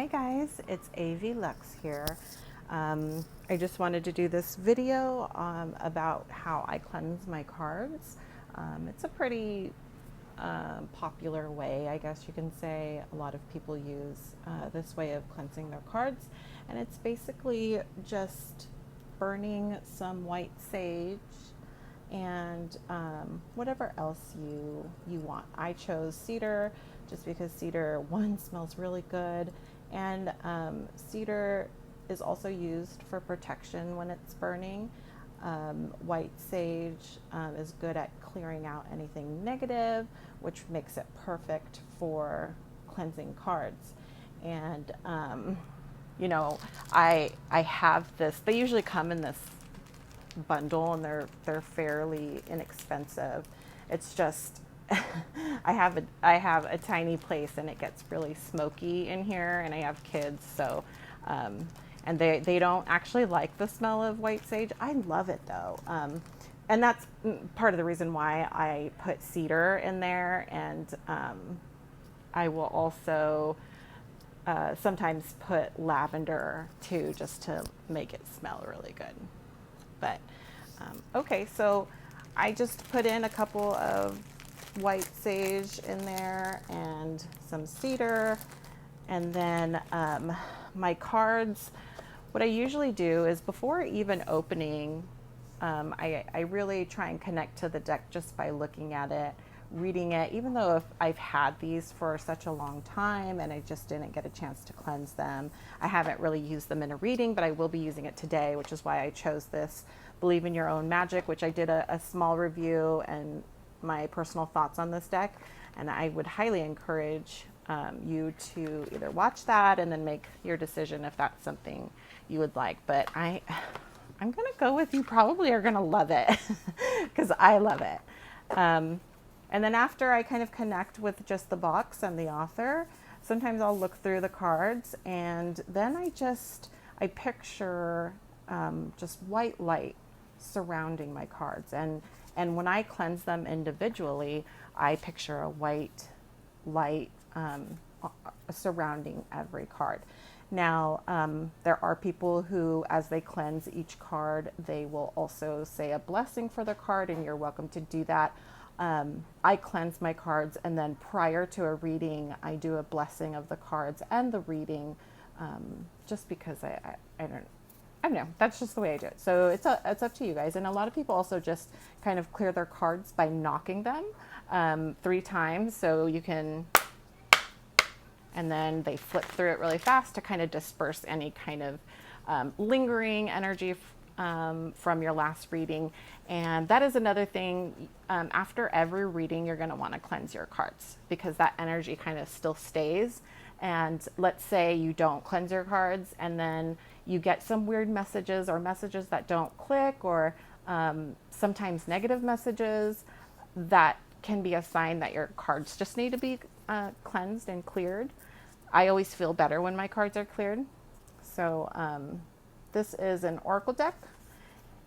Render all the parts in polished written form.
Hi guys, it's AV Lux here. I just wanted to do this video about how I cleanse my cards. It's a pretty popular way, I guess you can say. A lot of people use this way of cleansing their cards, and it's basically just burning some white sage and whatever else you want. I chose cedar just because cedar, one, smells really good, and cedar is also used for protection when it's burning. White sage is good at clearing out anything negative, which makes it perfect for cleansing cards. And you know, I have this. They usually come in this bundle, and they're fairly inexpensive. It's just I have a tiny place, and it gets really smoky in here, and I have kids, so and they don't actually like the smell of white sage. I love it though. And that's part of the reason why I put cedar in there, and I will also sometimes put lavender too, just to make it smell really good. But okay, so I just put in a couple of white sage in there and some cedar, and then my cards. What I usually do is, before even opening, I really try and connect to the deck just by looking at it, reading it, even though if I've had these for such a long time and I just didn't get a chance to cleanse them. I haven't really used them in a reading, but I will be using it today, which is why I chose this Believe in Your Own Magic, which I did a small review and my personal thoughts on this deck. And I would highly encourage you to either watch that and then make your decision if that's something you would like. But I'm gonna go with, you probably are gonna love it because I love it. And then after I kind of connect with just the box and the author, sometimes I'll look through the cards, and then I picture just white light surrounding my cards. And when I cleanse them individually, I picture a white light surrounding every card. Now, there are people who, as they cleanse each card, they will also say a blessing for the card, and you're welcome to do that. I cleanse my cards, and then prior to a reading, I do a blessing of the cards and the reading, just because I don't know. That's just the way I do it. So it's up to you guys. And a lot of people also just kind of clear their cards by knocking them 3 times. So you can, and then they flip through it really fast to kind of disperse any kind of lingering energy from your last reading. And that is another thing. After every reading, you're going to want to cleanse your cards, because that energy kind of still stays. And let's say you don't cleanse your cards, and then you get some weird messages, or messages that don't click, or sometimes negative messages, that can be a sign that your cards just need to be cleansed and cleared. I always feel better when my cards are cleared. So this is an oracle deck,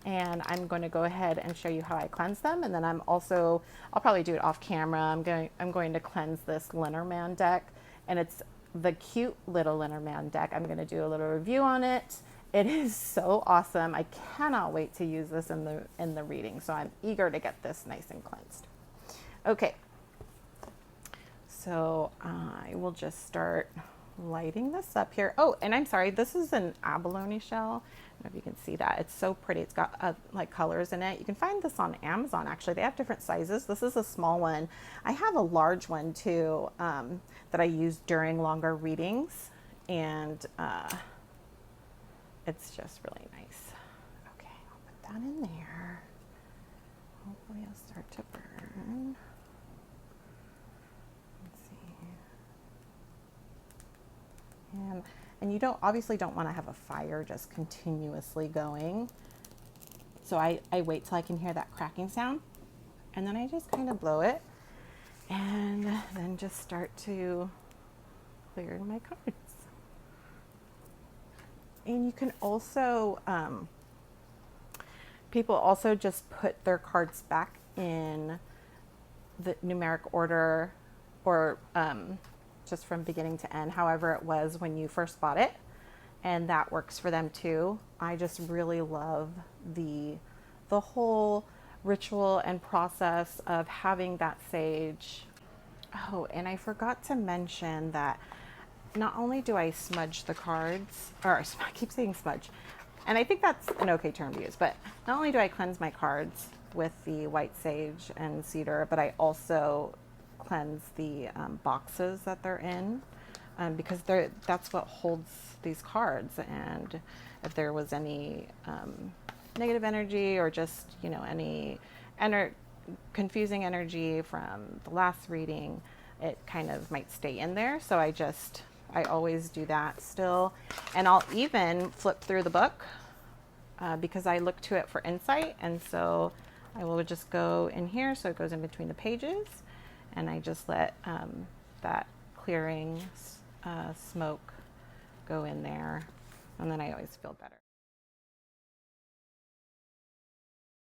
and I'm going to go ahead and show you how I cleanse them. And then I'll probably do it off camera. I'm going to cleanse this Lenormand deck, and it's the cute little Lenormand deck. I'm going to do a little review on it. It is so awesome. I cannot wait to use this in the reading. So I'm eager to get this nice and cleansed. Okay. So I will just start lighting this up here. Oh, and I'm sorry, this is an abalone shell. I don't know if you can see that. It's so pretty. It's got like colors in it. You can find this on Amazon, actually. They have different sizes. This is a small one. I have a large one too, that I use during longer readings, and it's just really nice. Okay, I'll put that in there. Hopefully it'll start to burn. And you obviously don't want to have a fire just continuously going. So I wait till I can hear that cracking sound, and then I just kind of blow it, and then just start to clear my cards. And you can also, people also just put their cards back in the numeric order, or just from beginning to end, however it was when you first bought it. And that works for them too. I just really love the whole ritual and process of having that sage. Oh, and I forgot to mention that not only do I smudge the cards, or I keep saying smudge, and I think that's an okay term to use, but not only do I cleanse my cards with the white sage and cedar, but I also cleanse the boxes that they're in, because that's what holds these cards. And if there was any negative energy, or just, you know, any confusing energy from the last reading, it kind of might stay in there. So I always do that still. And I'll even flip through the book because I look to it for insight. And so I will just go in here, so it goes in between the pages, and I just let that clearing smoke go in there, and then I always feel better.